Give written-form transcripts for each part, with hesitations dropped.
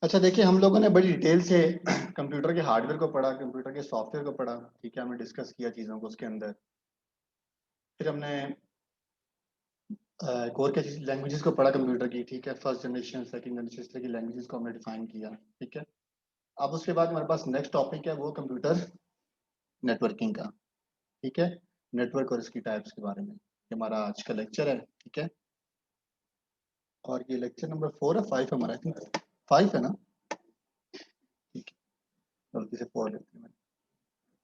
अच्छा देखिए, हम लोगों ने बड़ी डिटेल से कंप्यूटर के हार्डवेयर को पढ़ा, कंप्यूटर के सॉफ्टवेयर को पढ़ा। ठीक है, हमने डिस्कस किया चीज़ों को उसके अंदर। फिर हमने कोर के लैंग्वेजेस को पढ़ा कंप्यूटर की। ठीक है, फर्स्ट जनरेशन, सेकंड जनरेशन, इस तरह की लैंग्वेजेस को हमने डिफाइन किया। ठीक है, अब उसके बाद हमारे पास नेक्स्ट टॉपिक है वो कंप्यूटर नेटवर्किंग का। ठीक है, नेटवर्क और इसकी टाइप्स के बारे में ये हमारा आज का लेक्चर है। ठीक है, और ये लेक्चर नंबर 4 है, 5 हमारा, आई थिंक 5 है ना। ठीक है, गलती से 4 लेते हैं।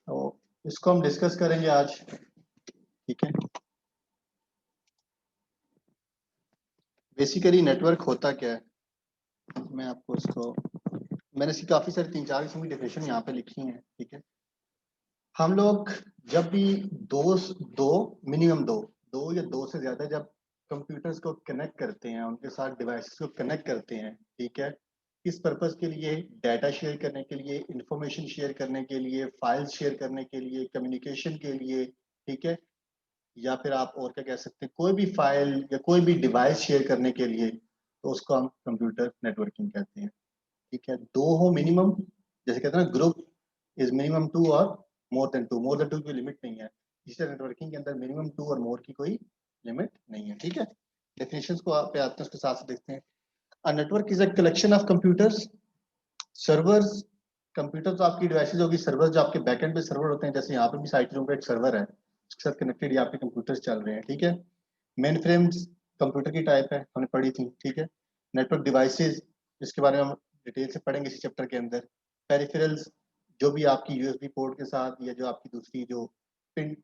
तो इसको हम डिस्कस करेंगे आज। ठीक है, बेसिकली नेटवर्क होता क्या है, मैं आपको इसको, मैंने इसकी काफी सारी 3-4 किस्म की डेफिनेशन यहाँ पे लिखी है। ठीक है, हम लोग जब भी दो दो मिनिमम दो दो या दो से ज्यादा जब कंप्यूटर्स को कनेक्ट करते हैं, उनके साथ डिवाइसेस को कनेक्ट करते हैं, ठीक है, किस पर्पस के लिए? डाटा शेयर करने के लिए, इंफॉर्मेशन शेयर करने के लिए, फाइल्स शेयर करने के लिए, कम्युनिकेशन के लिए। ठीक है, या फिर आप और क्या कह सकते हैं, कोई भी फाइल या कोई भी डिवाइस शेयर करने के लिए, तो उसको हम कंप्यूटर नेटवर्किंग कहते हैं। ठीक है, दो हो मिनिमम, जैसे कहते हैं ना ग्रुप इज मिनिमम टू और मोर देन टू की लिमिट नहीं है। इसी नेटवर्किंग के अंदर मिनिमम टू और मोर की कोई लिमिट नहीं है। ठीक है, डेफिनेशंस को आप पे आते हैं, उसके साथ देखते हैं। A network is a collection of computers, servers. Computer तो आपकी डिवाइसेज होगी, सर्वर जो आपके बैकएंड पे सर्वर होते हैं, जैसे यहाँ पे भी साइट रूम पे एक सर्वर है, उसके साथ कनेक्टेड ये आपके कंप्यूटर्स चल रहे हैं। ठीक है, मेन फ्रेम्स कंप्यूटर की टाइप है, हमने पढ़ी थी। ठीक है, नेटवर्क डिवाइसेस, इसके बारे में हम डिटेल से पढ़ेंगे इसी चैप्टर के अंदर। पेरिफेरल्स, जो भी आपकी यूएसबी पोर्ट के साथ या जो आपकी दूसरी जो पिन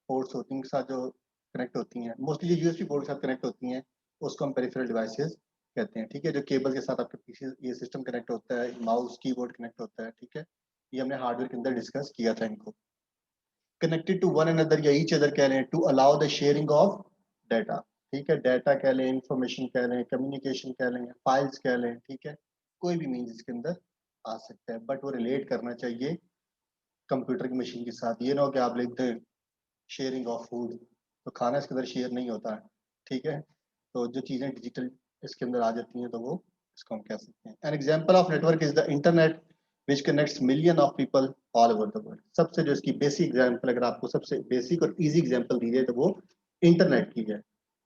पोर्ट्स होती हैं उनके साथ जो कनेक्ट होती हैं, मोस्टली जो यूएसबी पोर्ट के साथ कनेक्ट होती हैं, उसको हम पेरिफेरल डिवाइसेस कहते हैं। ठीक है, जो केबल के साथ आपके पीछे ये सिस्टम कनेक्ट होता है, माउस कीबोर्ड कनेक्ट होता है। ठीक है, ये हमने हार्डवेयर के अंदर डिस्कस किया था इनको। कनेक्टेड टू वन अनदर या ईच अदर कह लें, to allow the sharing of data. ठीक है, डाटा कह लें, इंफॉर्मेशन कह लें, कम्युनिकेशन कह लें, फाइल्स कह लें। ठीक है, कोई भी मीन्स इसके अंदर आ सकता है, बट वो रिलेट करना चाहिए कंप्यूटर की मशीन के साथ। ये ना हो कि आप लिख दें शेयरिंग ऑफ फूड, तो खाना इसके अंदर शेयर नहीं होता है। ठीक है, तो जो चीज़ें डिजिटल इसके अंदर आ जाती हैं तो वो इसको हम कह सकते हैं। An example of network is the internet which connects million of people all over the world. सबसे जो इसकी बेसिक एग्जाम्पल, अगर आपको सबसे बेसिक और इजी एग्जाम्पल दी जाए तो वो इंटरनेट की है।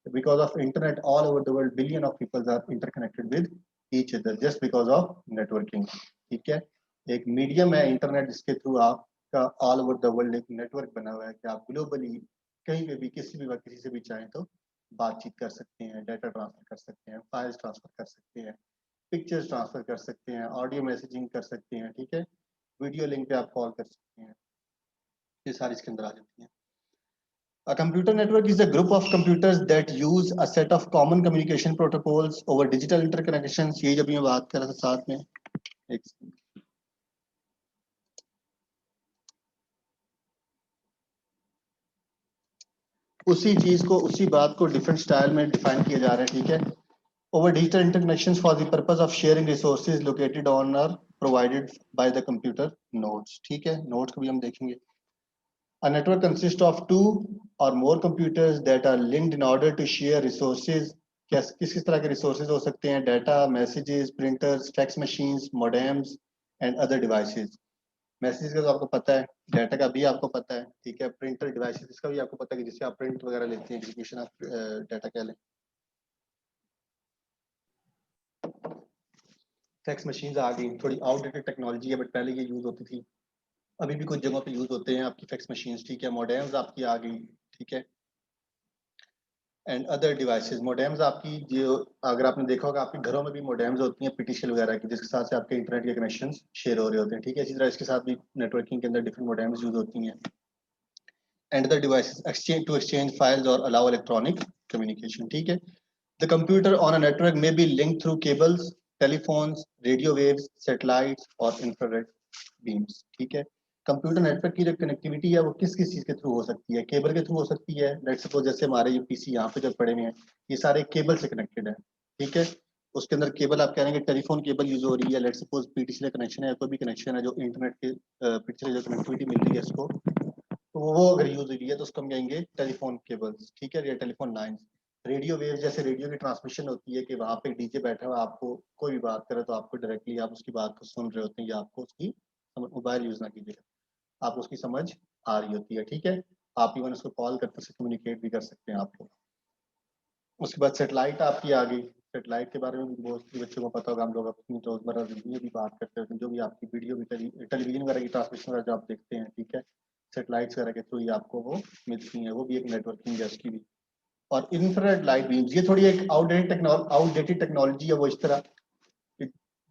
Because of internet all over the world billion of people are interconnected with each other just because of networking. ठीक है, एक मीडियम है इंटरनेट जिसके थ्रू आपका ऑल ओवर द वर्ल्ड एक नेटवर्क बना हुआ है कि आप ग्लोबली कहीं पे भी किसी भी वक्त किसी से भी चाहें तो बातचीत कर सकते हैं, डाटा ट्रांसफर कर सकते हैं, फाइल्स ट्रांसफर कर सकते हैं, पिक्चर्स ट्रांसफर कर सकते हैं, ऑडियो मैसेजिंग कर सकते हैं। ठीक है, वीडियो लिंक पे आप कॉल कर सकते हैं, ये सारी इसके अंदर आ जाती हैं। A computer network is a group of computers that use a set of common communication protocols over digital interconnections। यही जब मैं बात कर रहा था साथ में, एक उसी चीज को, उसी बात को डिफरेंट स्टाइल में डिफाइन किया जा रहा है। ठीक है, over digital interconnections for the purpose of sharing resources located on or provided by the computer nodes। ठीक है, nodes को भी हम देखेंगे। A network consists of two or more computers that are linked in order to share resources। किस किस तरह के resources हो सकते हैं? Data, messages, printers, fax machines, modems and other devices. Message का तो आपको पता है, डाटा का भी आपको पता है। ठीक है, प्रिंटर डिवाइसेस इसका भी आपको पता है कि जिससे आप प्रिंट वगैरह लेते हैं, एग्जीक्यूशन ऑफ डाटा कह लें। फैक्स मशीन्स आ गई, थोड़ी आउटडेटेड टेक्नोलॉजी है बट पहले ये यूज होती थी, अभी भी कुछ जगहों पे यूज होते हैं आपकी फैक्स मशीन्स। ठीक है, मोडेम्स आपकी आ गई। ठीक है, एंड अदर डिवाइसेस। मोडेम्स आपकी जो, अगर आपने देखा होगा आपके घरों में भी मोडेम्स होती हैं पीटीसीएल वगैरह की, जिसके साथ से आपके इंटरनेट के कनेक्शन शेयर हो रहे होते हैं। ठीक है, इसी तरह इसके साथ भी नेटवर्किंग के अंदर डिफरेंट मोडेम्स यूज होती हैं। And other devices exchange to exchange files और अलाउ इलेक्ट्रॉनिक कम्युनिकेशन। ठीक है, the computer on a network में be link through cables, telephones, radio waves, satellites और इंफ्रारेड बीम्स। ठीक है, कंप्यूटर नेटवर्क की जो कनेक्टिविटी है वो किस किस चीज के थ्रू हो सकती है? केबल के थ्रू हो सकती है। लेट्स सपोज जैसे हमारे ये पीसी यहाँ पे जो पड़े हुए हैं, ये सारे केबल से कनेक्टेड है। ठीक है, उसके अंदर केबल आप कह रहे हैं कि टेलीफोन केबल यूज हो रही है, लेट्स सपोज पीटीसी कनेक्शन है, कोई भी कनेक्शन है जो इंटरनेट के पीटीसी जो कनेक्टिविटी मिल रही है इसको, तो वो अगर यूज हो रही है तो उसको हम कहेंगे टेलीफोन केबल्स। ठीक है, या टेलीफोन लाइन्स। रेडियो वेव जैसे रेडियो की ट्रांसमिशन होती है कि वहाँ पे डीजे बैठा हुआ आपको कोई भी बात करे तो आपको डायरेक्टली आप उसकी बात को सुन रहे होते हैं या आपको उसकी मोबाइल यूज ना कीजिएगा, आप उसकी समझ आ रही होती है, ठीक है। आप इवन उसको कॉल करते से कम्युनिकेट भी कर सकते हैं आप लोग। उसके बाद सेटेलाइट आपकी आ गई। सेटेलाइट के बारे में भी बहुत बच्चों को पता होगा, हम लोग अपनी रोजमर्रा जिंदगी में भी बात करते हैं, जो भी आपकी वीडियो भी टेलीविजन वगैरह की ट्रांसमिशन वगैरह जो आप देखते हैं, ठीक है, सेटेलाइट्स वगैरह के थ्रू ही आपको वो मिलती हैं, वो भी एक नेटवर्किंग है उसकी भी। और इंफ्रारेड लाइट बीम्स, ये थोड़ी एक आउटडेटेड टेक्नोलॉजी है वो इस तरह कि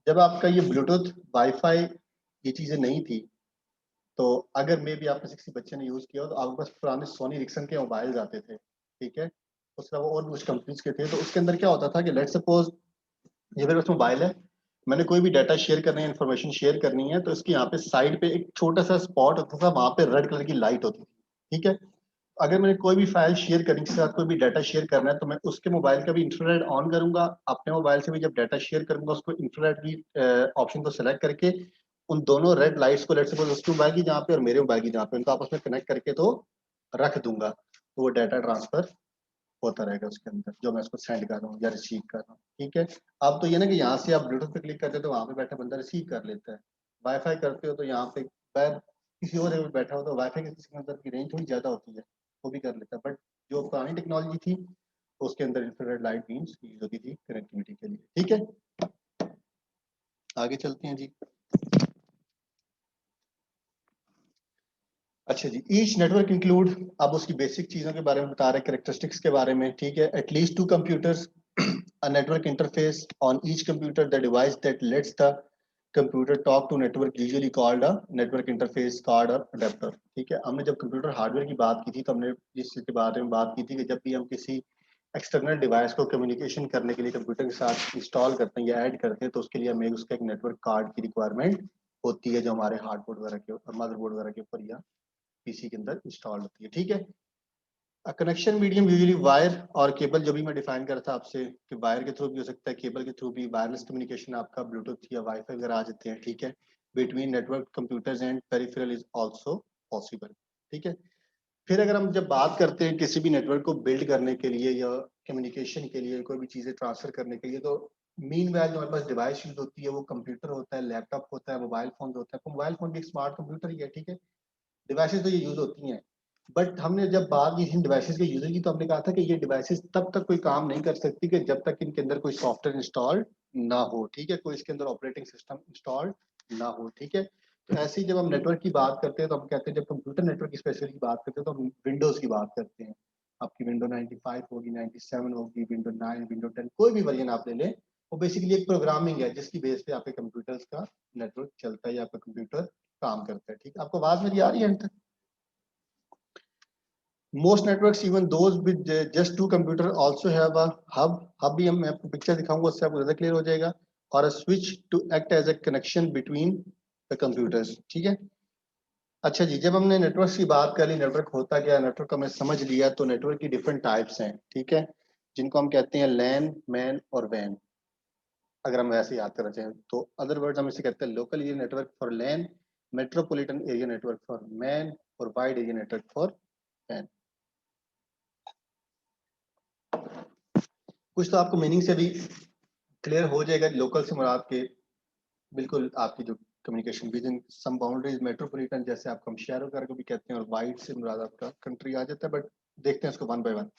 जब आपका ये ब्लूटूथ वाईफाई ये चीजें नहीं थी, तो अगर मे भी आपने किसी बच्चे ने यूज किया हो तो आपके पास पुराने सोनी रिक्सन के मोबाइल आते थे, ठीक है, उसके अलावा और भी कुछ कंपनीज के थे। तो उसके अंदर क्या होता था कि लेट सपोज ये मेरे पास मोबाइल है, मैंने कोई भी डाटा शेयर करना है, इन्फॉर्मेशन शेयर करनी है, तो इसके यहाँ पे साइड पे एक छोटा सा स्पॉट होता था, वहां पे रेड कलर की लाइट होती थी, ठीक है। अगर मैंने कोई भी फाइल शेयर करनी के साथ कोई भी डाटा शेयर करना है तो मैं उसके मोबाइल का भी इंफ्रारेड ऑन करूंगा, अपने मोबाइल से भी जब डाटा शेयर करूंगा उसको इंफ्रारेड की ऑप्शन को सेलेक्ट करके उन दोनों रेड लाइट्स को लेट सपोज उसके मोबाइल की जहाँ पे और मेरे मोबाइल की जहाँ पे उनको आपस में कनेक्ट करके तो रख दूंगा, तो वो डाटा ट्रांसफर होता रहेगा उसके अंदर जो मैं उसको सेंड कर रहा हूँ या रिसीव कर रहा हूँ, ठीक है। अब तो ये ना कि यहाँ से आप ब्लूटूथ पे क्लिक करते हो तो वहां पे बैठा बंदा रिसीव कर लेता है, वाईफाई करते हो तो यहाँ पे पैर किसी और जगह बैठा हो तो वाईफाई के सिग्नल की रेंज थोड़ी ज्यादा होती है, वो भी कर लेता है। बट जो पुरानी टेक्नोलॉजी थी तो उसके अंदर इंफ्रारेड लाइट बीम्स यूज होती थी कनेक्टिविटी के लिए, ठीक है। आगे चलते हैं जी। अच्छा जी, ईच नेटवर्क इंक्लूड, अब उसकी बेसिक चीजों के बारे में बता रहे हैं, कैरेक्टरिस्टिक्स के बारे में, ठीक है। At least to computers, a network interface on each computer, the device that lets the computer talk to network usually called a network interface card or adapter, ठीक है। हमने जब कंप्यूटर हार्डवेयर की बात की थी तो हमने इस के बारे में बात की थी कि जब भी हम किसी एक्सटर्नल डिवाइस को कम्युनिकेशन करने के लिए कंप्यूटर के साथ इंस्टॉल करते हैं या ऐड करते हैं तो उसके लिए हमें उसका एक नेटवर्क कार्ड की रिक्वायरमेंट होती है जो हमारे हार्डबोर्ड वगैरह के ऊपर, मदरबोर्ड वगैरह के ऊपर या पीसी के अंदर इंस्टॉल होती है, ठीक है। कनेक्शन मीडियम यूजुअली वायर और केबल, जो भी मैं डिफाइन कर रहा था आपसे कि वायर के थ्रू भी हो सकता है, केबल के थ्रू भी, वायरलेस कम्युनिकेशन आपका ब्लूटूथ या वाईफाई वगैरह आ जाते हैं, ठीक है। Between network computers and peripheral is also possible, ठीक है। फिर अगर हम जब बात करते हैं किसी भी नेटवर्क को बिल्ड करने के लिए या कम्युनिकेशन के लिए कोई भी चीजें ट्रांसफर करने के लिए, तो मीन वैल जो हमारे पास डिवाइस यूज होती है वो कंप्यूटर होता है, लैपटॉप होता है, मोबाइल फोन होता है। मोबाइल फोन भी एक स्मार्ट कंप्यूटर ही है, ठीक है। डिवाइसेस तो ये यूज होती हैं, बट हमने जब बात की इन डिवाइसेस के यूजर की तो हमने कहा था कि ये डिवाइसेस तब तक कोई काम नहीं कर सकती कि जब तक इनके अंदर कोई सॉफ्टवेयर इंस्टॉल ना हो, ठीक है, कोई इसके अंदर ऑपरेटिंग सिस्टम इंस्टॉल ना हो, ठीक है। तो ऐसे ही जब हम नेटवर्क की बात करते हैं तो हम कहते हैं, जब कंप्यूटर नेटवर्क की स्पेशली की बात करते हैं तो हम विंडोज की बात करते हैं। आपकी विंडो 95 होगी, 97 होगी, विंडो 9, विंडो 10, कोई भी वर्जन आप ले लें, वो बेसिकली एक प्रोग्रामिंग है जिसकी बेस पे आपके कंप्यूटर्स का नेटवर्क चलता है या आपका कंप्यूटर काम करता है, ठीक है। आपको आवाज मेरी आ रही है? Most networks, even those with just two computer, also have a hub. Hub भी हम मैं आपको पिक्चर दिखाऊंगा उससे आपको ज्यादा क्लियर हो जाएगा। और a switch to act as a connection between the computers, ठीक है। अच्छा जी, जब हमने नेटवर्क की बात कर ली, नेटवर्क होता क्या है, नेटवर्क हमने समझ लिया, तो नेटवर्क की डिफरेंट टाइप्स हैं, ठीक है, जिनको हम कहते हैं लैन, मैन और वैन। अगर हम वैसे याद करना चाहें तो अदर वर्ड हम इसे कहते हैं local area network for LAN, metropolitan area network for MAN और वाइड एरिया नेटवर्क फॉर वैन। कुछ तो आपको मीनिंग से भी क्लियर हो जाएगा। लोकल से मुराद के बिल्कुल आपकी जो communication with in some boundaries metropolitan, जैसे आप हम शहर वगैरह को भी कहते हैं, और वाइड से मुराद आपका कंट्री आ जाता है। बट देखते हैं इसको वन बाय वन।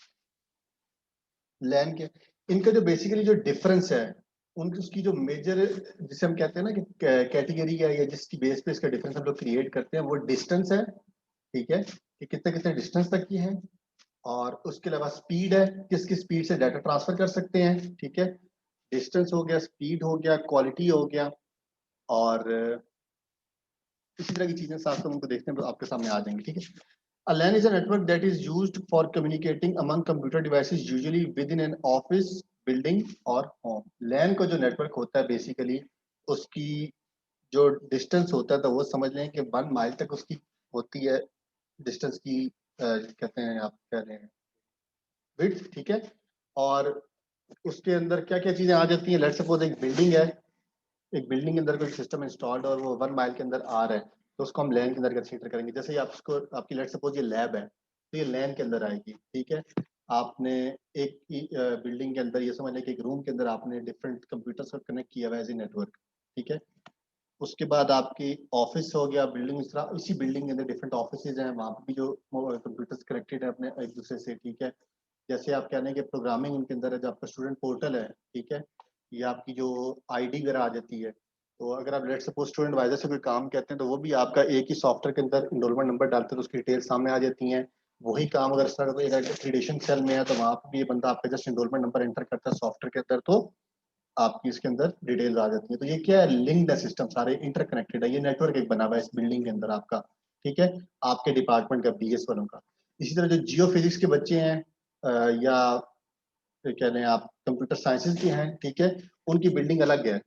लैंड के इनका जो बेसिकली जो डिफरेंस है, उनकी उसकी जो मेजर जिसे हम कहते हैं ना कि कैटेगरी है या जिसकी बेस पे इसका डिफरेंस हम लोग क्रिएट करते हैं, वो डिस्टेंस है, ठीक है, कि कितने कितने डिस्टेंस तक की है। और उसके अलावा स्पीड है, किस किस स्पीड से डाटा ट्रांसफर कर सकते हैं, ठीक है। डिस्टेंस हो गया, स्पीड हो गया, क्वालिटी हो गया, और इसी तरह की चीजें साथ में उनको देखते हैं तो आपके सामने आ जाएंगी, ठीक है। A LAN is a network that is used for communicating among computer devices usually within an office, building or home. LAN का जो नेटवर्क होता है बेसिकली उसकी जो डिस्टेंस होता है तो वो समझ लें कि 1 माइल तक उसकी होती है डिस्टेंस की, कहते हैं आप कह रहे हैं विड्थ, ठीक है। और उसके अंदर क्या क्या चीजें आ जाती हैं, लेट सपोज एक बिल्डिंग है, एक बिल्डिंग के अंदर कोई सिस्टम इंस्टॉल्ड और वो 1 माइल के अंदर आ रहा है, तो उसको हम लैन के अंदर कंसीडर करेंगे। जैसे ही आप उसको आपकी लेट सपोज ये लैब है तो ये लैन के अंदर आएगी, ठीक है। आपने एक बिल्डिंग के अंदर, ये समझ लें कि एक रूम के अंदर आपने डिफरेंट कंप्यूटर्स को कनेक्ट किया हुआ है एज ए नेटवर्क, ठीक है। उसके बाद आपकी ऑफिस हो गया, बिल्डिंग, इस तरह इसी बिल्डिंग के अंदर डिफरेंट ऑफिसेज हैं, वहाँ पे भी जो कंप्यूटर्स कनेक्टेड है अपने एक दूसरे से, ठीक है। जैसे आप कह रहे हैं कि प्रोग्रामिंग उनके अंदर है, जो आपका स्टूडेंट पोर्टल है, ठीक है, ये आपकी जो आईडी वगैरह आ जाती है, तो अगर आप लेट सपोज स्टूडेंट एडवाइजर से कोई काम कहते हैं तो वो भी आपका एक ही सॉफ्टवेयर के अंदर इनरोलमेंट नंबर डालते हैं तो उसकी डिटेल सामने आ जाती हैं। वही काम अगर इस तरह का कोई एक्रीडेशन सेल में है तो वहाँ पे भी ये बंदा आपका जस्ट इनरोलमेंट नंबर एंटर करता है सॉफ्टवेयर के अंदर, तो आपकी इसके अंदर डिटेल्स आ जाती है। तो ये क्या है, लिंक्ड है सिस्टम, सारे इंटरकनेक्टेड है, ये नेटवर्क एक बना हुआ है इस बिल्डिंग के अंदर आपका, ठीक है, आपके डिपार्टमेंट का, बीएस वालों का। इसी तरह जो जियो फिजिक्स के बच्चे हैं या क्या कह आप कंप्यूटर साइंसेज के हैं, ठीक है, उनकी बिल्डिंग अलग है,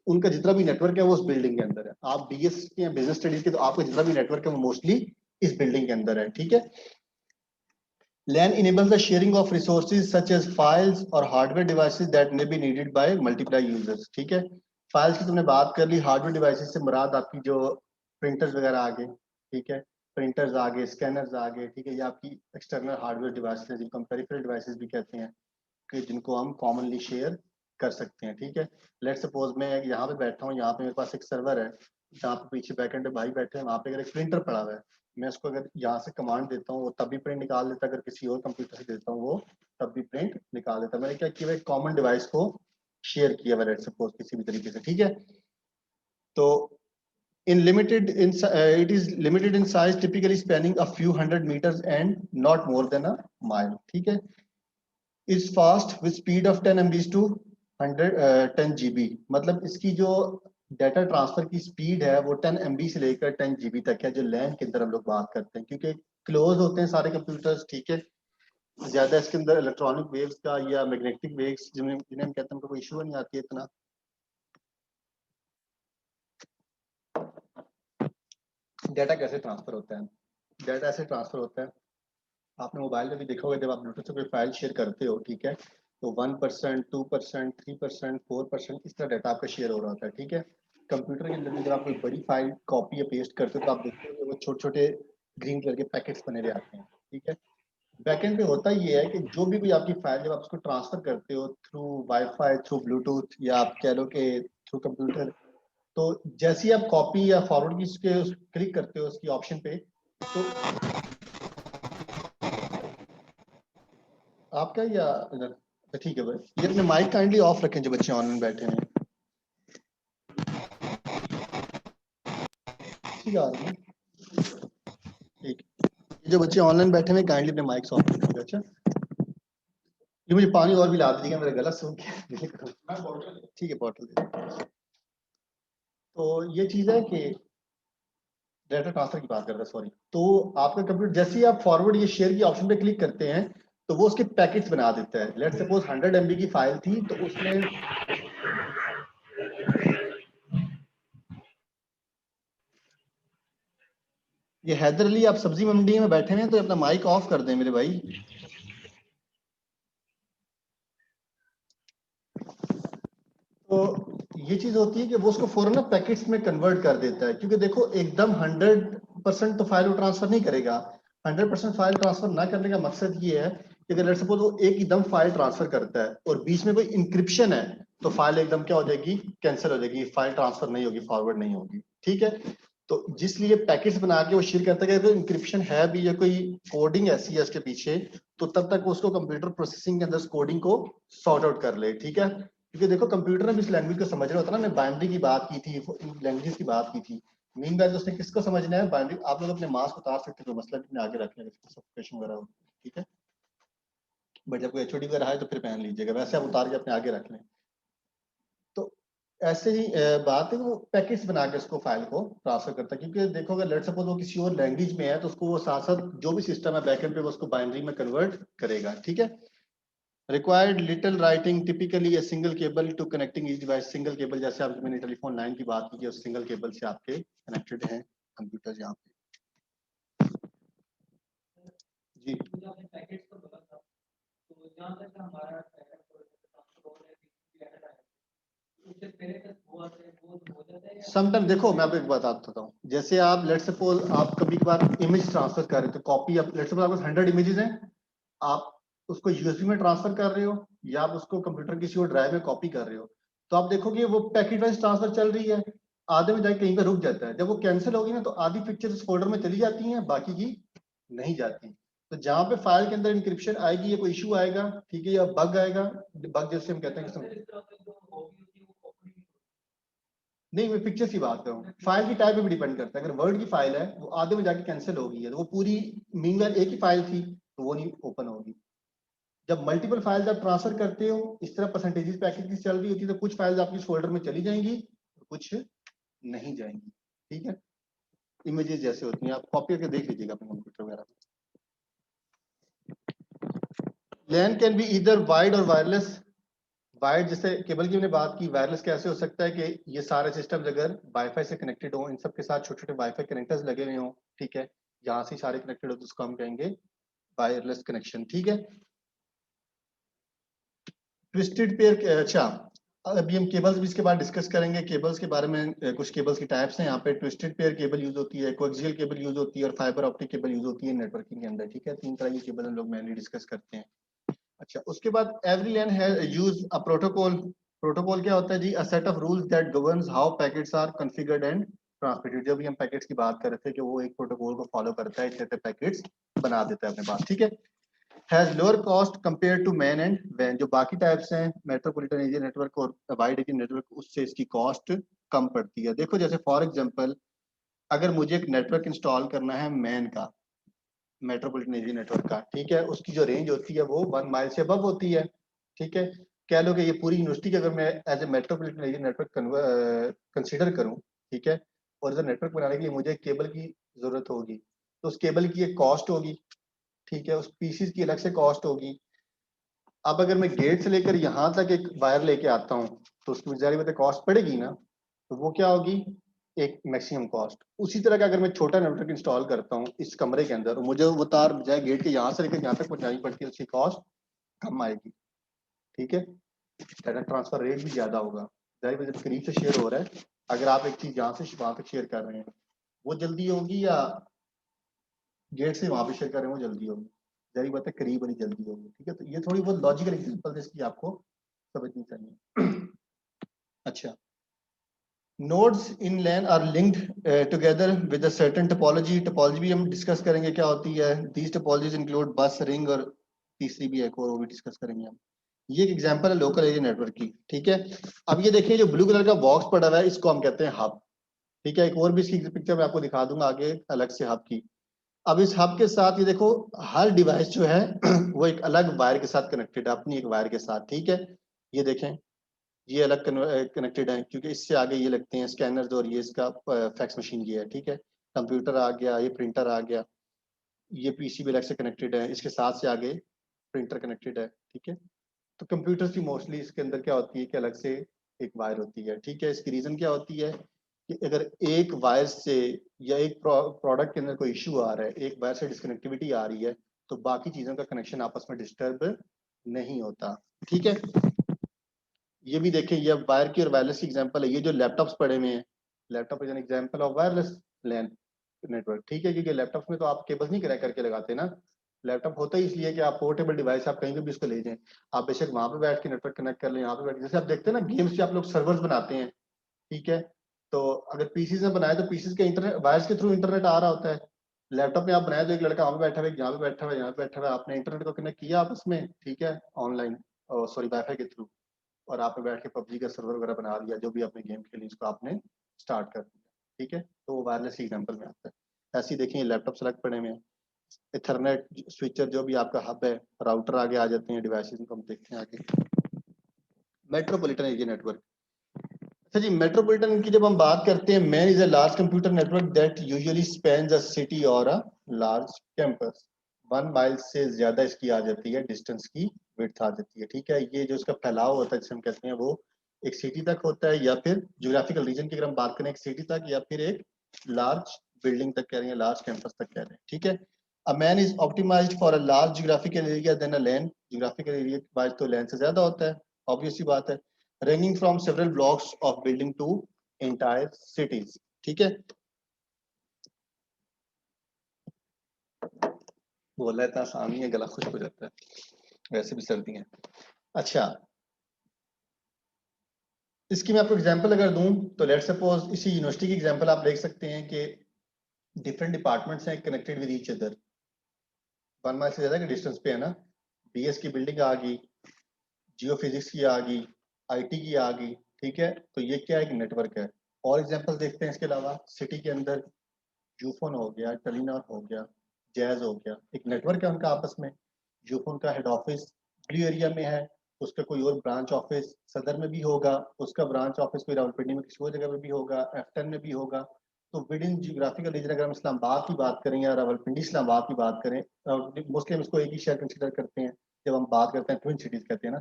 उनका जितना भी नेटवर्क है वो उस बिल्डिंग के अंदर है। आप बीएस के हैं बिजनेस स्टडीज के, तो आपका जितना भी नेटवर्क है वो मोस्टली इस बिल्डिंग के अंदर है, ठीक है। LAN enables the sharing of resources such as files or hardware devices that may be needed by multiple users, ठीक है। फाइल्स की तुमने बात कर ली, हार्डवेयर डिवाइसेस से मुराद आपकी जो प्रिंटर्स वगैरह आ गए, ठीक है, प्रिंटर्स आ गए, स्कैनर्स आ गए, ठीक है, ये आपकी एक्सटर्नल हार्डवेयर डिवाइसेस हैं जिनको हम पेरिफेरल डिवाइसेस भी कहते हैं, कि जिनको हम कॉमनली शेयर कर सकते हैं, ठीक है। लेट सपोज मैं यहाँ पे बैठा हूँ, यहाँ पे मेरे पास एक सर्वर है, जहाँ पे पीछे बैकएंड पे भाई बैठे हैं, वहाँ पे अगर एक प्रिंटर पड़ा हुआ है, मैं उसको अगर यहाँ से कमांड देता हूँ वो तब भी प्रिंट निकाल देता है, अगर किसी और कंप्यूटर से देता हूँ वो तब भी प्रिंट निकाल देता है। मैंने क्या किया, एक कॉमन डिवाइस को शेयर किया हुआ लेट सपोज किसी भी तरीके से, ठीक है। तो it is limited in size, typically spanning a few hundred meters and not more than a mile, ठीक है। is fast with speed of 10 MB to 10 GB, मतलब इसकी जो डाटा ट्रांसफर की स्पीड है वो 10 MB से लेकर 10 GB तक है, जो लैन के अंदर हम लोग बात करते हैं, क्योंकि क्लोज होते हैं सारे कंप्यूटर्स, ठीक है। ज्यादा इसके अंदर इलेक्ट्रॉनिक वेव्स का या मैग्नेटिक वेव्स जिन्हें जिन्हें हम कहते हैं उनको कोई इशू नहीं आती है इतना। डाटा कैसे ट्रांसफर होता है, डाटा ऐसे ट्रांसफर होता है, आपने मोबाइल में भी देखा होगा, जब आप ब्लूटूथ से कोई फाइल शेयर करते हो, ठीक है, तो 1%, 2%, 3%, 4% इस तरह डाटा आपका शेयर हो रहा होता है, ठीक है। कंप्यूटर के अंदर जब आप कोई बड़ी फाइल कॉपी या पेस्ट करते हो तो आप देखते हो वो छोटे छोटे ग्रीन कलर के पैकेट्स बने हुए आते हैं, ठीक है। बैकएंड पे होता ये है कि जो भी कोई आपकी फाइल जब आप उसको ट्रांसफर करते हो थ्रू वाईफाई, थ्रू ब्लूटूथ, या आप कह लो कि थ्रू कंप्यूटर, तो जैसे ही आप कॉपी या फॉरवर्ड की उसके क्लिक करते हो उसकी ऑप्शन पे, तो आपका या इधर, तो ठीक है भाई, ये अपने माइक काइंडली ऑफ रखें जो बच्चे ऑनलाइन बैठे हैं, ठीक है, ठीक। ये जो बच्चे ऑनलाइन बैठे हैं काइंडली अपने माइक ऑफ रखें, अच्छा। ये मुझे पानी और भी ला दीजिएगा, मेरा गला सूख गया, ठीक है, बॉटल दे। तो ये चीज है कि डाटा ट्रांसफर की बात कर रहे हैं, सॉरी। तो आपका कंप्यूटर जैसे ही आप फॉरवर्ड ये शेयर की ऑप्शन पे क्लिक करते हैं तो वो उसके पैकेट्स बना देता है। लेट सपोज 100 MB की फाइल थी तो उसमें ये हैदर अली, आप सब्जी मंडी में बैठे हैं तो अपना माइक ऑफ कर दें मेरे भाई। तो ये चीज होती है कि वो उसको फौरन ना पैकेट्स में कन्वर्ट कर देता है, क्योंकि देखो एकदम 100% तो फाइल ट्रांसफर नहीं करेगा। 100% फाइल ट्रांसफर ना करने का मकसद ये है कि अगर लेट्स सपोज वो एक एकदम फाइल ट्रांसफर करता है और बीच में कोई इंक्रिप्शन है तो फाइल एकदम क्या हो जाएगी, कैंसिल हो जाएगी, फाइल ट्रांसफर नहीं होगी, फॉरवर्ड नहीं होगी, ठीक है। तो जिसलिए पैकेट्स बना के वो शेयर करता है कि अगर इंक्रिप्शन है भी या कोई कोडिंग ऐसी है इसके पीछे, तो तब तक वो उसको कंप्यूटर प्रोसेसिंग के अंदर कोडिंग को सॉर्ट आउट कर ले, ठीक है। क्योंकि देखो कंप्यूटर ने भी इस लैंग्वेज को समझ रहा होता है ना, मैं बाइनरी की बात की थी, लैंग्वेज की बात की थी, मीन बाय उसने किसको समझना है, बाइनरी। आप लोग अपने मार्क्स उतार सकते हो, मसला अपने आगे रख लेंगे क्वेश्चन वगैरह हो, ठीक है। बट जब कोई एचओडी वगैरह है तो फिर पहन लीजिएगा, वैसे आप उतार के अपने आगे रख लें। तो ऐसे ही बात है कि वो पैकेट्स बना के उसको फाइल को ट्रांसफर करता है, क्योंकि देखो अगर लेट सपोज वो किसी और लैंग्वेज में है तो उसको वो साथ साथ जो भी सिस्टम है बैकएंड पे वो उसको बाइनरी में कन्वर्ट करेगा, ठीक है। Required little writing, typically a single cable to connecting each device, single cable, जैसे आप मैंने टेलीफोन लाइन की बात की, उस सिंगल केबल से आपके कनेक्टेड हैं कंप्यूटर यहाँ पे। जी समटाइम देखो मैं आपको एक बात बताता हूँ, जैसे आप लेट सपोज आप कभी कभार इमेज ट्रांसफर कर रहे हो तो कॉपी, आप लेट सपोज आपके 100 इमेजेस हैं, आप उसको यूएसबी में ट्रांसफर कर रहे हो या आप उसको कंप्यूटर किसी और ड्राइव में कॉपी कर रहे हो, तो आप देखोगे वो पैकेट वाइज ट्रांसफर चल रही है, आधे में जाके कहीं पे रुक जाता है। जब वो कैंसिल होगी ना तो आधी पिक्चर्स उस फोल्डर में चली जाती हैं, बाकी की नहीं जाती। तो जहां पे फाइल के अंदर इंक्रिप्शन आएगी या कोई इशू आएगा, ठीक है, या बग आएगा, बग जैसे हम कहते हैं, नहीं मैं पिक्चर की बात कर रहा हूँ, फाइल की टाइप पे भी डिपेंड करता है। अगर वर्ड की फाइल है वो आधे में जाके कैंसिल होगी है तो वो पूरी मीनवाइल एक ही फाइल थी तो वो नहीं ओपन होगी। जब मल्टीपल फाइल्स आप ट्रांसफर करते हो इस तरह परसेंटेजेस पैकेट की चल रही होती है तो कुछ फाइल्स आपकी फोल्डर में चली जाएंगी और कुछ नहीं जाएंगी, ठीक है। इमेजेस जैसे होती हैं, आप कॉपी करके देख लीजिएगा अपने कंप्यूटर वगैरह में। लैन कैन बी इधर वाइड और वायरलेस। वायर्ड जैसे केबल की हमने बात की, वायरलेस कैसे हो सकता है कि ये सारे सिस्टम्स अगर वाईफाई से कनेक्टेड हो, इन सब के साथ छोटे छोटे वाईफाई कनेक्टर्स लगे हुए हों, ठीक है, यहाँ से सारे कनेक्टेड हो तो उसको हम कहेंगे वायरलेस कनेक्शन, ठीक है। ट्विस्टेड पेयर, अच्छा अभी हम केबल्स भी इसके बाद डिस्कस करेंगे। केबल्स के बारे में कुछ केबल्स की टाइप्स हैं यहाँ पे। ट्विस्टेड पेयर केबल यूज होती है, कोएक्सियल केबल यूज होती है और फाइबर ऑप्टिक केबल यूज होती है नेटवर्किंग के अंदर, ठीक है। तीन तरह की केबल हम लोग मेनली डिस्कस करते हैं। अच्छा, उसके बाद every LAN has use a protocol. Protocol क्या होता है जी? A set of rules that governs how packets are configured and transmitted. जब भी हम पैकेट्स की बात कर रहे थे कि वो एक प्रोटोकॉल को फॉलो करता है, इतने पैकेट्स बना देता है अपने पास, ठीक है। Has lower cost compare to MAN and वैन। जो बाकी टाइप्स हैं मेट्रोपॉलिटन एरिया नेटवर्क और वाइड एरिया नेटवर्क, उससे इसकी कॉस्ट कम पड़ती है। देखो जैसे फॉर एग्जांपल अगर मुझे एक नेटवर्क इंस्टॉल करना है मैन का, मेट्रोपॉलिटन एरिया नेटवर्क का, ठीक है, उसकी जो रेंज होती है वो 1 माइल से अबव होती है, ठीक है। कह लो कि ये पूरी यूनिवर्सिटी की अगर मैं as a metropolitan area network consider करूं, ठीक है, और इधर नेटवर्क बनाने के लिए मुझे केबल की जरूरत होगी, तो उस केबल की एक कॉस्ट होगी, ठीक है, उस पीसीस की अलग से कॉस्ट होगी। अब अगर मैं गेट से लेकर यहाँ तक एक वायर लेके आता हूँ तो उसकी जारी बात कॉस्ट पड़ेगी ना, तो वो क्या होगी? एक मैक्सिमम कॉस्ट। उसी तरह का अगर मैं छोटा नेटवर्क इंस्टॉल करता हूँ इस कमरे के अंदर, मुझे वो तार बजाय गेट के यहाँ से लेकर यहाँ तक पहुंचानी पड़ती है, उसकी कॉस्ट कम आएगी, ठीक है। डाटा ट्रांसफर रेट भी ज्यादा होगा, जाहिर है जब करीब से शेयर हो रहा है, अगर आप एक चीज यहाँ से वहां तक शेयर कर रहे हैं वो जल्दी होगी, या गेट से वहां पे शेयर कर रहे हैं वो जल्दी होगी? जाहिर बात है करीब वाली जल्दी होगी, ठीक है। तो ये थोड़ी बहुत लॉजिकल एग्जांपल इसकी आपको समझनी चाहिए। अच्छा, nodes in LAN are linked together with a certain topology। Topology भी हम डिस्कस करेंगे क्या होती है। these topologies include bus, ring और तीसरी भी एक और वो भी डिस्कस करेंगे हम। ये एक एग्जांपल है लोकल एरिया नेटवर्क की, ठीक है। अब ये देखिए जो ब्लू कलर का बॉक्स पड़ा हुआ है इसको हम कहते हैं हब, ठीक है। एक और भी इसकी पिक्चर मैं आपको दिखा दूंगा आगे अलग से हब की। अब इस हब के साथ ये देखो हर डिवाइस जो है वो एक अलग वायर के साथ कनेक्टेड है, अपनी एक वायर के साथ, ठीक है। ये देखें ये अलग कनेक्टेड है क्योंकि इससे आगे ये लगते हैं स्कैनर्स और ये इसका फैक्स मशीन ये है, ठीक है। कंप्यूटर आ गया, ये प्रिंटर आ गया, ये पीसी भी अलग से कनेक्टेड है, इसके साथ से आगे प्रिंटर कनेक्टेड है, ठीक है। तो कंप्यूटर की मोस्टली इसके अंदर क्या होती है कि अलग से एक वायर होती है, ठीक है। इसकी रीजन क्या होती है कि अगर एक वायर से या एक प्रोडक्ट के अंदर कोई इश्यू आ रहा है, एक वायर से डिसकनेक्टिविटी आ रही है, तो बाकी चीजों का कनेक्शन आपस में डिस्टर्ब नहीं होता, ठीक है। ये भी देखें ये वायर की और वायरलेस की एग्जांपल है। ये जो लैपटॉप्स पड़े हुए हैं, laptop is an example of wireless LAN network, ठीक है, क्योंकि लैपटॉप में तो आप केबल्स नहीं क्रैक करके लगाते ना। लैपटॉप होता ही इसलिए कि आप पोर्टेबल डिवाइस आप कहीं पे भी उसको ले जाएं, आप बेशक वहां पे बैठ के नेटवर्क कनेक्ट कर लें, यहाँ पे बैठ के, जैसे आप देखते हैं ना गेम्स के आप लोग सर्वर्स बनाते हैं, ठीक है। तो अगर पीसी से बनाए तो पीसी के इंटरनेट वायर्स के थ्रू इंटरनेट आ रहा होता है। लैपटॉप में आप बनाए तो एक लड़का वहां पे बैठा हुआ है, यहाँ पे बैठा हुआ है, यहाँ पे बैठा हुआ है, आपने इंटरनेट को कनेक्ट किया आपस में, ठीक है, ऑनलाइन, सॉरी वाईफाई के थ्रू, और आपने बैठ के पबजी का सर्वर वगैरह बना लिया, जो भी आपने गेम खेली उसको आपने स्टार्ट कर दिया, ठीक है। तो वो वायरलेस एग्जांपल में आता है। ऐसे ही देखें लैपटॉप सेलेक्ट पड़े में इथरनेट स्विचर जो भी आपका हब है, राउटर आगे आ जाते हैं, डिवाइसेस को हम देखते हैं आगे। मेट्रोपॉलिटन एरिया नेटवर्क, अच्छा जी, मेट्रोपॉलिटन की जब हम बात करते हैं, man is a large computer network that usually spans a city और अ लार्ज कैंपस। 1 माइल से ज्यादा इसकी आ जाती है डिस्टेंस की विड्थ आ जाती है, ठीक है। ये जो इसका फैलाव होता है जिसे हम कहते हैं वो एक सिटी तक होता है, या फिर ज्योग्राफिकल रीजन की अगर हम बात करें एक सिटी तक, या फिर एक लार्ज बिल्डिंग तक कह रहे हैं, लार्ज कैंपस तक कह रहे हैं, ठीक है। A MAN is optimized for a large geographical area than a LAN. Geographical area की बात तो लैंड से ज्यादा होता है, ऑब्वियस सी बात है। ranging from several blocks of building to entire cities, ठीक है। बोला इतना आसान ही है, गला खुश हो जाता है। वैसे भी सर्दी है। अच्छा, इसकी मैं आपको एग्जांपल अगर दूं तो लेट्स सपोज इसी यूनिवर्सिटी की एग्जांपल आप देख सकते हैं कि डिफरेंट डिपार्टमेंट्स हैं connected with each other, 1 mile से ज्यादा के डिस्टेंस पे है ना। बीएस की बिल्डिंग आ गई, जियो फिजिक्स की आ गई, आईटी की आ गई, ठीक है। तो ये क्या है, एक नेटवर्क है। और एग्जांपल देखते हैं इसके अलावा, सिटी के अंदर यूफोन हो गया, टेलीनॉर हो गया, जैज हो गया, एक नेटवर्क है उनका आपस में। यूफोन का हेड ऑफिस ब्लू एरिया में है, उसका कोई और ब्रांच ऑफिस सदर में भी होगा, उसका ब्रांच ऑफिस कोई रावलपिंडी में किसी और जगह पे भी होगा, F10 में भी होगा। तो विद इन जियोग्राफिकल रीजन अगर हम इस्लामाबाद की बात करें या रावलपिंडी इस्लामाबाद की बात करें, मोस्टली हम इसको एक ही शहर कंसिडर करते हैं जब हम बात करते हैं, ट्विन सिटीज कहते हैं ना।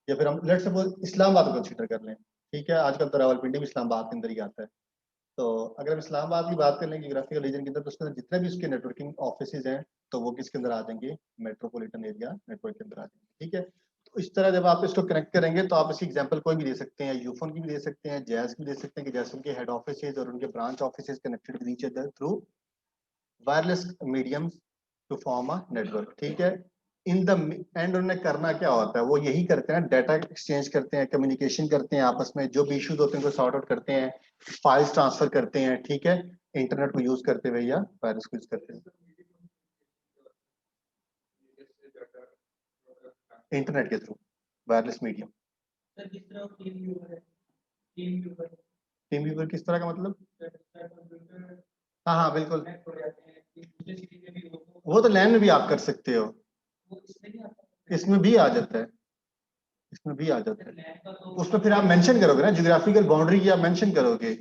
या फिर हम लेट्स सपोज इस्लामाबाद को कंसिडर कर लें, ठीक है। आजकल तो रावलपिंडी भी इस्लामाबाद के अंदर ही आता है। तो अगर हम इस्लामाबाद की बात कर लें जियोग्राफिकल रीजन के अंदर, तो उसके अंदर जितने भी उसके नेटवर्किंग ऑफिसेज हैं तो वो किसके अंदर आ जाएंगे, मेट्रोपॉलिटन एरिया नेटवर्क के अंदर आ जाएंगे, ठीक है। तो इस तरह जब आप इसको कनेक्ट करेंगे तो आप इसकी एग्जांपल कोई भी दे सकते हैं, यूफोन की भी दे सकते हैं, जैज की भी दे सकते हैं कि जैसे उनके हेड ऑफिसेज और उनके branch offices connected with each other through wireless medium to form a network, ठीक है। इन द एंड उन्हें करना क्या होता है, वो यही करते हैं, डाटा एक्सचेंज करते हैं, कम्युनिकेशन करते हैं आपस में, जो भी इश्यूज होते हैं उनको सॉर्ट आउट करते हैं, फाइल्स ट्रांसफर करते हैं, ठीक है, इंटरनेट को यूज करते हुए या वायरस को यूज करते हुए, इंटरनेट के through wireless medium. Team viewer किस तरह का मतलब? हाँ हाँ बिल्कुल, वो तो लैन में भी आप कर सकते हो, इसमें भी आ जाता है, इसमें भी आ जाता है। उसमें फिर आप मेंशन करोगे ना, जियोग्राफिकल बाउंड्री की आप मेंशन करोगे।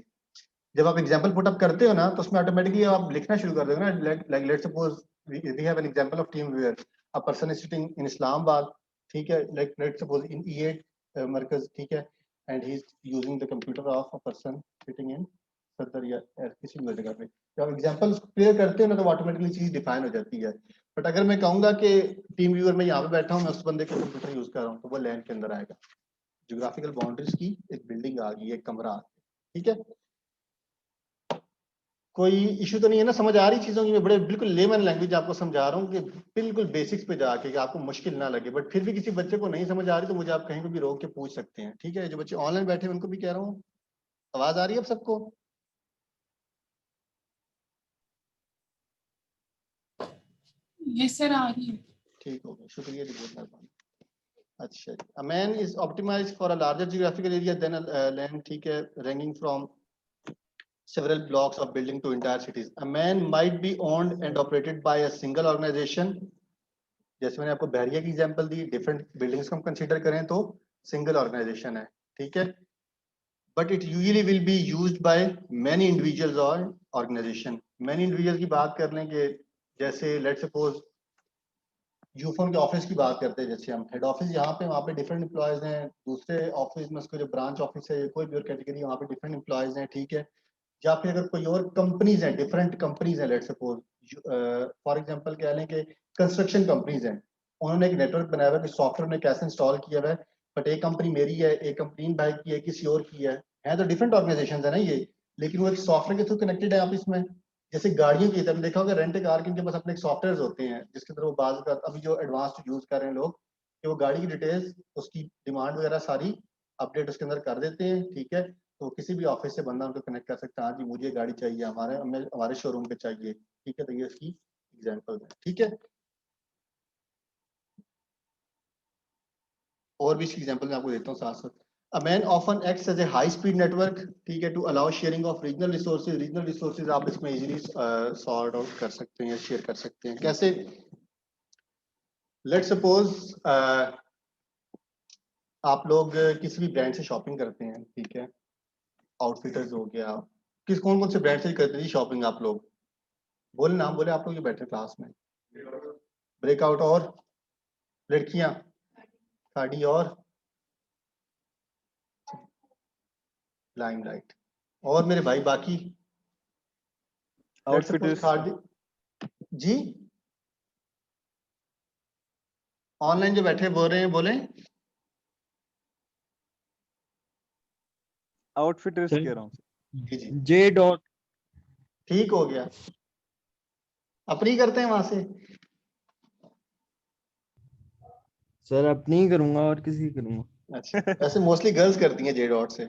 जब आप एग्जांपल पुट अप करते हो ना तो उसमें ऑटोमेटिकली आप लिखना शुरू कर दोगे ना, like let's suppose we have an example of team where a person is sitting in Islamabad, ठीक है, like let's suppose in E8 मरकज, ठीक है, and he is using the computer of a person sitting in Saddar या किसी भी जगह पे। जब आप एग्जांपल क्लियर करते हो ना तो ऑटोमेटिकली चीज डिफाइन हो जाती है। बट अगर मैं कहूंगा कि टीम व्यूअर में यहाँ पे बैठा हूँ, मैं उस बंदे का कंप्यूटर यूज कर रहा हूँ, तो वो लैन के अंदर आएगा। ज्योग्राफिकल बाउंड्रीज की एक बिल्डिंग आ गई, एक कमरा आ गया, ठीक है। कोई इशू तो नहीं है ना, समझ आ रही चीजों की? मैं बड़े बिल्कुल लेमन लैंग्वेज आपको समझा रहा हूँ कि बिल्कुल बेसिक्स पे जाके कि आपको मुश्किल ना लगे। बट फिर भी किसी बच्चे को नहीं समझ आ रही तो मुझे आप कहीं पे भी रोक के पूछ सकते हैं, ठीक है। जो बच्चे ऑनलाइन बैठे हैं उनको भी कह रहा हूँ, आवाज आ रही है अब सबको? यस सर, आ रही है। ठीक हो गया, शुक्रिया जी, बहुत मेहरबानी। अच्छा, a man is optimized for a larger geographical area than a land, ठीक है, ranging from several blocks of building to entire cities. A man might be owned and operated by a single organization. जैसे मैंने आपको बैरिया की example दी, different buildings को हम consider करें तो सिंगल ऑर्गेनाइजेशन है, ठीक है। But it usually will be used by many individuals और ऑर्गेनाइजेशन। मेनी इंडिविजुअल की बात कर लें कि जैसे लेट्स सपोज यूफोन के ऑफिस की बात करते हैं, जैसे हम हेड ऑफिस यहाँ पे, वहाँ पे डिफरेंट एम्प्लॉयज हैं, दूसरे ऑफिस में उसका जो ब्रांच ऑफिस है कोई भी और कैटेगरी, वहाँ पे डिफरेंट एम्प्लॉयज हैं, ठीक है। या फिर अगर कोई और कंपनीज हैं, डिफरेंट कंपनीज हैं, लेट्स सपोज फॉर एग्जांपल कह लें कि कंस्ट्रक्शन कंपनीज हैं, उन्होंने एक नेटवर्क बनाया हुआ है कि सॉफ्टवेयर ने कैसे इंस्टॉल किया हुआ है, बट एक कंपनी मेरी है, एक कंपनी भाई की है, किसी और की है तो डिफरेंट ऑर्गेनाइजेशन है ना ये, लेकिन वो एक सॉफ्टवेयर के थ्रू कनेक्टेड है आपस में। जैसे गाड़ियों की तरह देखा होगा, रेंट ए कार के उनके पास अपने सॉफ्टवेयर होते हैं जिसके थ्रू बाज का अभी जो एडवांस यूज कर रहे हैं लोग, कि वो गाड़ी की डिटेल्स, उसकी डिमांड वगैरह सारी अपडेट उसके अंदर कर देते हैं, ठीक है। तो किसी भी ऑफिस से बंदा उनको कनेक्ट कर सकता है, हाँ जी मुझे गाड़ी चाहिए, हमारे शोरूम पे चाहिए, ठीक है। तो ये इसकी एग्जांपल है, ठीक है। और भी इसकी एग्जांपल मैं आपको देता हूँ साथ साथ। A man often acts as a high speed network, ठीक है, to allow sharing of regional resources. Regional resources आप इसमें easily sort out कर सकते हैं, शेयर कर सकते हैं। कैसे? Let's suppose आप लोग किसी भी ब्रांड से शॉपिंग करते हैं, ठीक है, आउटफिटर्स हो गया, कौन कौन से ब्रांड से करते हैं शॉपिंग आप लोग? बोले नाम बोले आप लोग जो बैठे क्लास में। ब्रेकआउट और लड़कियां खाड़ी और लाइमलाइट, और मेरे भाई बाकी लेट्स सपोज आउटफिटर्स। खाड़ी जी। ऑनलाइन जो बैठे बोल रहे हैं बोले। आउटफिटर्स कह रहा हूँ जी जी, जे डॉट। ठीक हो गया, अपनी करते हैं वहां से। सर अपनी ही करूंगा और किसी की करूंगा। अच्छा, वैसे मोस्टली गर्ल्स करती हैं जे डॉट से।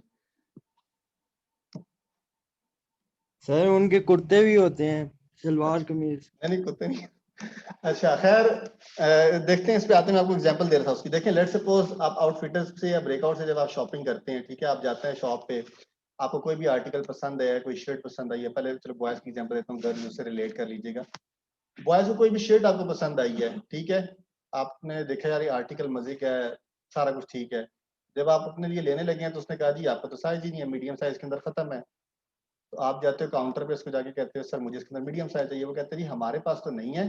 सर उनके कुर्ते भी होते हैं, सलवार अच्छा, कमीज। नहीं कुत्ते नहीं। अच्छा खैर, देखते हैं, इस पे आते हैं। मैं आपको एग्जांपल दे रहा था उसकी। देखें, लेट्स सपोज आप आउटफिटर्स से या ब्रेकआउट से जब आप शॉपिंग करते हैं, ठीक है, आप जाते हैं शॉप पे, आपको कोई भी आर्टिकल पसंद है, कोई शर्ट पसंद आई है, पहले चलो बॉयज की एग्जांपल देता हूँ, गर्ल्स उससे रिलेट कर लीजिएगा। बॉयज को कोई भी शर्ट आपको पसंद आई है, ठीक है, आपने देखा यार ये आर्टिकल मजे का है, सारा कुछ ठीक है। जब आप अपने लिए लेने लगे हैं तो उसने कहा जी आपका तो साइज ही नहीं है, मीडियम साइज के अंदर खत्म है। तो आप जाते हो काउंटर पे, उसको जाके कहते हो सर मुझे इसके अंदर मीडियम साइज चाहिए। वो कहते हैं जी हमारे पास तो नहीं है,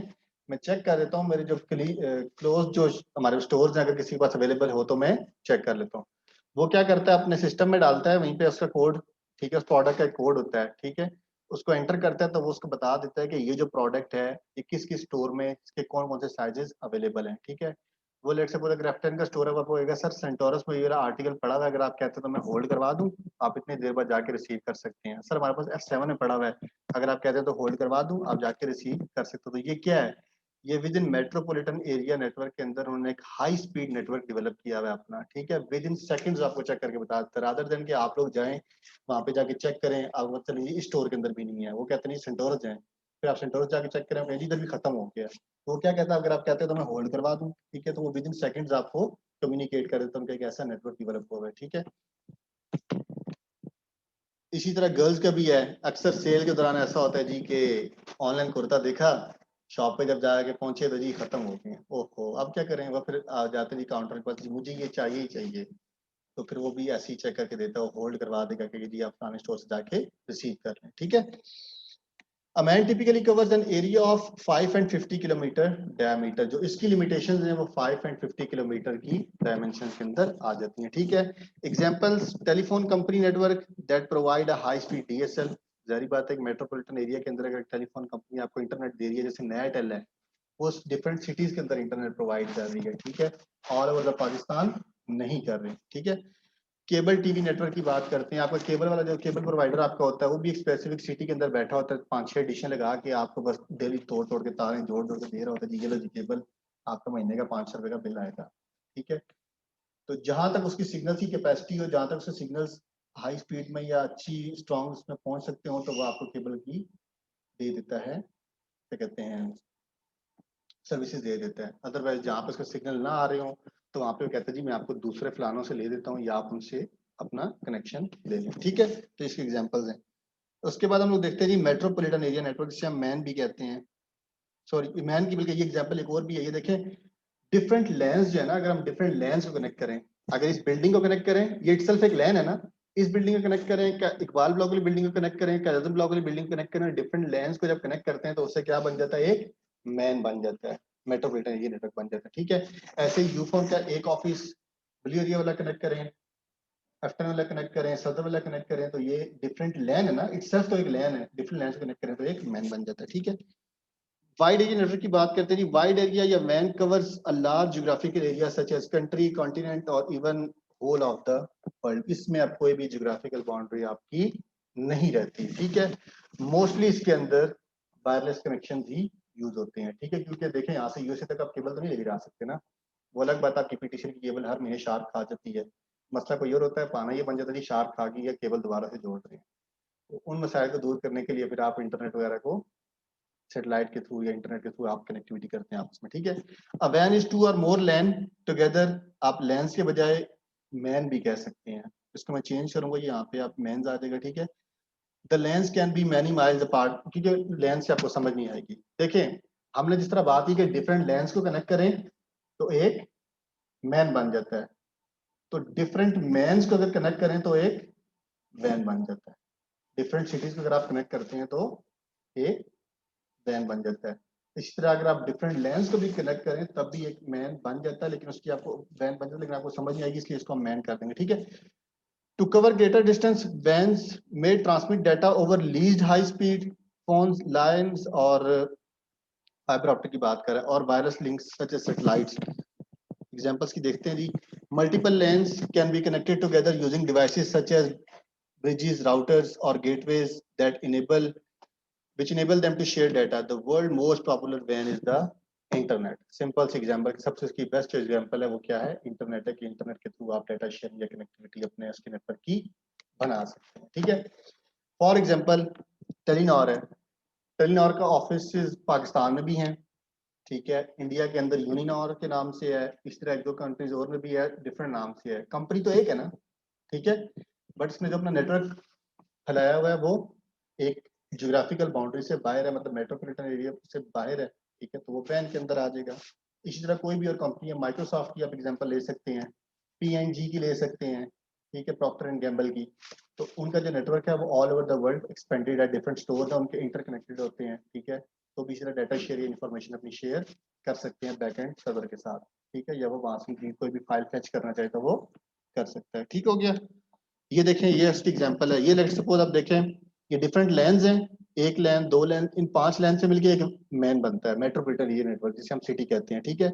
मैं चेक कर देता हूँ, मेरे जो क्लोज जो हमारे स्टोर्स हैं, अगर किसी के पास अवेलेबल हो तो मैं चेक कर लेता हूँ। वो क्या करता है, अपने सिस्टम में डालता है, वहीं पे उसका कोड, ठीक है, उस प्रोडक्ट का कोड होता है, ठीक है, उसको एंटर करता है तो वो उसको बता देता है कि ये जो प्रोडक्ट है ये किस किस स्टोर में, इसके कौन कौन से साइजेस अवेलेबल हैं, ठीक है। वो लेट से पूरा ग्रेफ्टन का स्टोर है, वो होएगा सर सेंटोरस में ये वाला आर्टिकल पड़ा हुआ है, अगर आप कहते हो तो मैं होल्ड करवा दूं, आप इतनी देर बाद जाके रिसीव कर सकते हैं। सर हमारे पास F7 में पड़ा हुआ है, अगर आप कहते हैं तो होल्ड करवा दूं, आप जाके रिसीव कर सकते हो। तो ये क्या है, ये with in metropolitan area network के अंदर उन्होंने एक हाई स्पीड नेटवर्क डेवलप किया हुआ है अपना, ठीक है। विद इन सेकंड्स आपको चेक करके बता देता है, रादर देन कि आप लोग जाएं वहां पे जाके चेक करें, आपको चलिए इस स्टोर के अंदर भी नहीं है, वो कहते नहीं सेंटोरस जाएं, फिर आप सेंटोरस जाके चेक करें, कहीं इधर भी खत्म हो गया। तो वो क्या कहता है, अगर आप कहते हैं तो मैं होल्ड करवा दूं, ठीक है, तो वो विद इन सेकंड्स आपको कम्युनिकेट कर देता हूँ कि एक ऐसा नेटवर्क डेवलप हुआ है, ठीक है। इसी तरह गर्ल्स का भी है, अक्सर सेल के दौरान ऐसा होता है जी कि ऑनलाइन कुर्ता देखा, शॉप पे जब जाके पहुंचे तो जी खत्म हो गए, ओहो अब क्या करें, वो फिर आ जाते जी काउंटर के पास, जी मुझे ये चाहिए ही चाहिए। तो फिर वो भी ऐसे ही चेक करके देता है, होल्ड करवा देगा कि जी आप पुराने स्टोर से जाके रिसीव कर लें, ठीक है। A man typically covers an area of 5 and 50 kilometre diameter, जो इसकी लिमिटेशन है वो 5 and 50 किलोमीटर की डायमेंशन के अंदर आ जाती हैं, ठीक है। Examples, telephone company network that provide a high speed DSL। जारी बात है कि मेट्रोपॉलिटन एरिया के अंदर अगर टेलीफोन कंपनी आपको इंटरनेट दे रही है, जैसे नया टेल है, वो डिफरेंट सिटीज के अंदर इंटरनेट प्रोवाइड कर रही है, ठीक है, ऑल ओवर द पाकिस्तान नहीं कर रही, ठीक है। केबल टीवी नेटवर्क की बात करते हैं, आपका केबल वाला जो केबल प्रोवाइडर आपका होता है वो भी एक स्पेसिफिक सिटी के अंदर बैठा होता है, 5-6 डिशें लगा के आपको बस डेली तोड़ तोड़ के तारें जोड़ जोड़ के दे रहा होता है, जी ये लो जी केबल, आपका महीने का 500 रुपए का बिल आएगा, ठीक है। तो जहां तक उसकी सिग्नल की कैपेसिटी हो, जहां तक उसके सिग्नल्स हाई स्पीड में या अच्छी स्ट्रॉन्ग उसमें पहुंच सकते हो, तो वो आपको केबल की दे देता है, क्या कहते हैं, सर्विसेज दे देता है। अदरवाइज जहाँ पे उसका सिग्नल ना आ रहे हो तो वहाँ पे वो कहता है जी मैं आपको दूसरे फलानों से ले देता हूँ, या आप उनसे अपना कनेक्शन ले लें, ठीक है। तो इसके एग्जांपल्स हैं। उसके बाद हम लोग देखते हैं जी मेट्रोपॉलिटन एरिया नेटवर्क, जिसे हम मैन भी कहते हैं, सॉरी मैन की बल्कि ये एग्जांपल एक और भी है, ये देखें, डिफरेंट लैंस जो है ना, अगर हम डिफरेंट लैंस को कनेक्ट करें, अगर इस बिल्डिंग को कनेक्ट करें, ये इटसेल्फ एक लैन है ना, इस बिल्डिंग को कनेक्ट करें, क्या इकबाल ब्लॉक वाली बिल्डिंग को कनेक्ट करें, क्या ब्लॉक वाली बिल्डिंग को कनेक्ट करें, डिफरेंट लैंस को जब कनेक्ट करते हैं तो उससे क्या बन जाता है, एक मैन बन जाता है, मेट्रोपॉलिटन एरिया नेटवर्क बन जाता है, ठीक है। ऐसे ही यूफोन का एक ऑफिस ब्लू एरिया वाला कनेक्ट करें, वेस्टर्न वाला कनेक्ट करें, सदर्न वाला कनेक्ट करें, तो ये डिफरेंट लैन है ना, इटसेल्फ तो एक लैन है, डिफरेंट लैंस कनेक्ट करें तो एक मैन बन जाता है, ठीक है। वाइड एरिया नेटवर्क की बात करते हैं जी, वाइड एरिया या MAN covers a large geographical area such as country, continent और even whole of the world. इसमें अब कोई भी ज्योग्राफिकल बाउंड्री आपकी नहीं रहती, ठीक है। मोस्टली इसके अंदर वायरलेस कनेक्शन ही यूज होते हैं, ठीक है, क्योंकि देखें यहाँ से यूएसए तक आप केबल तो नहीं लेके जा सकते ना, वो अलग बात, आपकी पीटीसी की केबल हर महीने शार्क खा जाती है, मसला कोई और होता है, पाना ये बन जाता है जी शार्क खा गई है, केबल दोबारा से जोड़ रहे हैं। तो उन मसाइल को दूर करने के लिए फिर आप इंटरनेट वगैरह को सेटेलाइट के थ्रू या इंटरनेट के थ्रू आप कनेक्टिविटी करते हैं आपस में, ठीक है। अ वैन इज टू और मोर लैन टुगेदर, आप लैंस के बजाय मैन भी कह सकते हैं, इसको मैं चेंज करूंगा, यहाँ पे आप मैन आ जाएगा, ठीक है। The lens can be many miles apart, क्योंकि लेंस से आपको समझ नहीं आएगी। देखें, हमने जिस तरह बात की कि डिफरेंट लेंस को कनेक्ट करें तो एक मैन बन जाता है, तो डिफरेंट मैन्स को अगर कनेक्ट करें तो एक वैन बन जाता है, डिफरेंट सिटीज को अगर आप कनेक्ट करते हैं तो एक वैन बन जाता है। इसी तरह अगर आप डिफरेंट लेंस को भी कनेक्ट करें तब भी एक मैन बन जाता है, लेकिन उसकी आपको वैन बन जाता है, लेकिन आपको समझ नहीं आएगी, इसलिए इसको हम मैन कर देंगे, ठीक है। To cover greater distance, WANs में transmit data over leased high speed phones lines और फाइबर ऑप्टिक की बात करें, और wireless links such as satellites. Examples की देखते हैं जी, multiple LANs can be connected together using devices such as bridges, routers, or gateways that enable which enable them to share data. The world most popular WAN is the internet. Simple सी example, सबसे इसकी best example है वो क्या है, internet है कि internet के थ्रू आप डाटा शेयरिंग या कनेक्टिविटी अपने उसके नेटवर्क की बना सकते हैं। ठीक है, फॉर एग्जांपल टेलीनॉर है, टेलीनॉर का ऑफिस पाकिस्तान में भी है, ठीक है, इंडिया के अंदर यूनिनॉर के नाम से है, इस तरह एक दो कंट्रीज और में भी है, डिफरेंट नाम से है, कंपनी तो एक है ना, ठीक है, बट इसने जो अपना नेटवर्क फैलाया हुआ है वो एक ज्योग्राफिकल बाउंड्री से बाहर है, मतलब मेट्रोपॉलिटन एरिया से बाहर है, ठीक है, तो वो पैन के अंदर आ जाएगा। इसी तरह कोई भी और कंपनी है, माइक्रोसॉफ्ट की आप एग्जांपल ले सकते हैं, पीएनजी की ले सकते हैं, ठीक है, प्रॉक्टर एंड गैम्बल की, तो उनका जो नेटवर्क है वो all over the world expanded है, डिफरेंट स्टोर है उनके इंटरकनेक्टेड होते हैं, ठीक है, तो भी इसी तरह डाटा शेयर या इन्फॉर्मेशन अपनी शेयर कर सकते हैं बैकएंड सर्वर के साथ, ठीक है, या वो वहां से कोई भी फाइल फैच करना चाहे तो वो कर सकता है। ठीक हो गया, ये देखें, ये इसकी एग्जांपल है, ये लेट्स सपोज आप देखें, ये डिफरेंट लैंस हैं, एक लैन, दो लैन, इन 5 लैन से मिलकर एक मैन बनता है, मेट्रोपॉलिटन एरिया नेटवर्क, जिसे हम सिटी कहते हैं, ठीक है,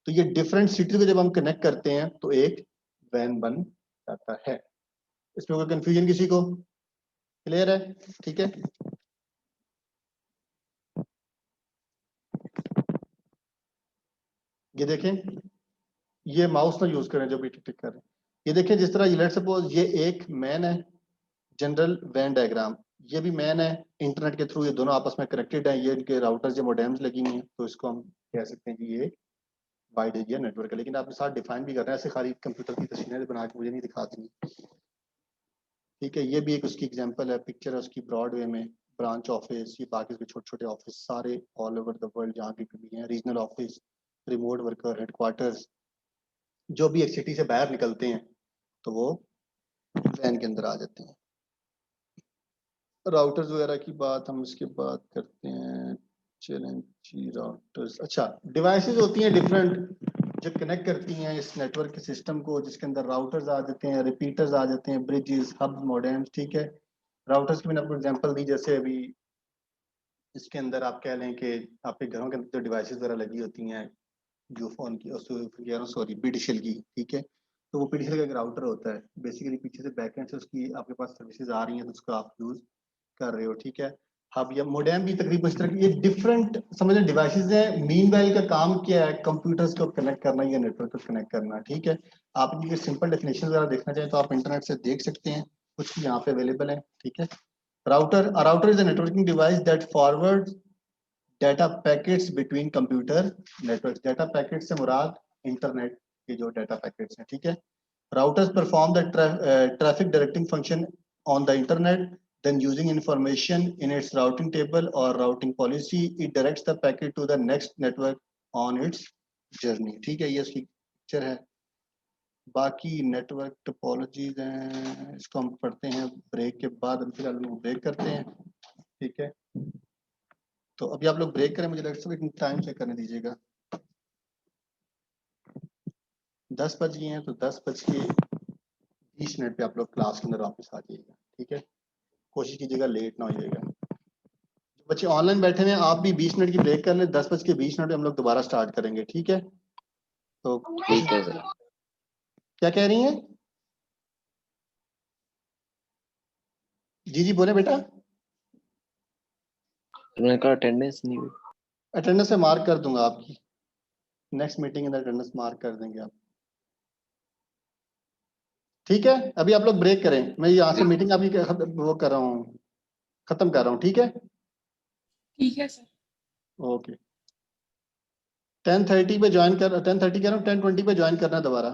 तो ये डिफरेंट सिटी को जब हम कनेक्ट करते हैं तो एक वैन बन जाता है। इसमें कोई कंफ्यूजन किसी को, क्लियर है? ठीक है, ये देखें, ये माउस ना यूज करें जो भी टिक कर रहे हैं, ये देखें, जिस तरह लेट्स सपोज ये एक मैन है, जनरल वैन डायग्राम, ये भी मैन है, इंटरनेट के थ्रू ये दोनों आपस में कनेक्टेड हैं, ये इनके राउटर्स या मोडेम्स लगी हुई हैं, तो इसको हम कह सकते हैं कि ये वाइड एरिया नेटवर्क है। लेकिन आप साथ डिफाइन भी कर रहे हैं, ऐसे खाली कंप्यूटर की तस्वीरें बना के मुझे नहीं दिखाती, ठीक है, ये भी एक उसकी एग्जांपल है, पिक्चर है उसकी ब्रॉडवे में, ब्रांच ऑफिस, ये बाकी के छोटे छोटे ऑफिस सारे ऑल ओवर द वर्ल्ड जहाँ भी हैं, regional office, remote worker, headquarters, जो भी एक सिटी से बाहर निकलते हैं तो वो वैन के अंदर आ जाते हैं। राउटर्स वगैरह की बात हम इसके बाद करते हैं, चैलेंज राउटर्स। अच्छा, डिवाइसेस होती हैं डिफरेंट जो कनेक्ट करती हैं इस नेटवर्क के सिस्टम को, जिसके अंदर राउटर्स आ जाते हैं, रिपीटर्स आ जाते हैं, ब्रिजेस, हब्स, मॉडेम्स, ठीक है, राउटर्स की मैंने आपको एग्जांपल दी, जैसे अभी इसके अंदर आप कह लें कि आपके घरों के अंदर जो डिवाइसेस वगैरह लगी होती हैं, जो फोन की, सॉरी बीडीएल की, ठीक है, तो वो बीडीएल का एक राउटर होता है, बेसिकली पीछे से बैकएंड से उसकी आपके पास सर्विसेज आ रही हैं तो उसको आप यूज कर रहे हो, ठीक है। हब या मोडेम भी तकरीबन इस तरह की, ये डिफरेंट समझ लें डिवाइसेस हैं, मीनवाइल का काम क्या है, कंप्यूटर्स को कनेक्ट करना या नेटवर्क को कनेक्ट करना, ठीक है। आप इनकी सिंपल डेफिनेशन वगैरह देखना चाहें तो आप इंटरनेट से देख सकते हैं, कुछ यहाँ पे अवेलेबल है, ठीक है। Router is a networking device that forward data packets between computer network. Data packet से मुराद इंटरनेट के जो डाटा पैकेट्स हैं, ठीक है। Routers perform the traffic directing function on the internet, then using information in its routing table or routing policy, it directs the packet to the next network on its journey, ठीक है, ये इसकी picture है। बाकी network topologies हैं, इसको हम पढ़ते हैं ब्रेक के बाद, हम फिलहाल ब्रेक करते हैं, ठीक है। तो अभी आप लोग ब्रेक करें, मुझे टाइम चेक करने दीजिएगा, 10 बज गए हैं, तो 10:20 पे आप लोग क्लास के अंदर वापस आ जाइएगा, ठीक है, कोशिश कीजिएगा लेट ना हो जाएगा। जो बच्चे ऑनलाइन बैठे हैं आप भी 20 मिनट की ब्रेक कर लें, 10:20 पे हम लोग दोबारा स्टार्ट करेंगे, ठीक है। तो ठीक है सर। क्या कह रही हैं? जी जी बोले बेटा। मैंने कहा अटेंडेंस नहीं हुई। अटेंडेंस से मार्क कर दूंगा आपकी, नेक्स्ट मीटिंग के अंदर अटेंडेंस मार्क कर देंगे आप, ठीक है। अभी आप लोग ब्रेक करें, मैं यहाँ से मीटिंग अभी वो कर रहा हूँ, खत्म कर रहा हूँ, ठीक है। ठीक है सर। ओके, 10:30 पे ज्वाइन कर, 10:30 कह रहा हूँ, 10:20 पे ज्वाइन करना दोबारा।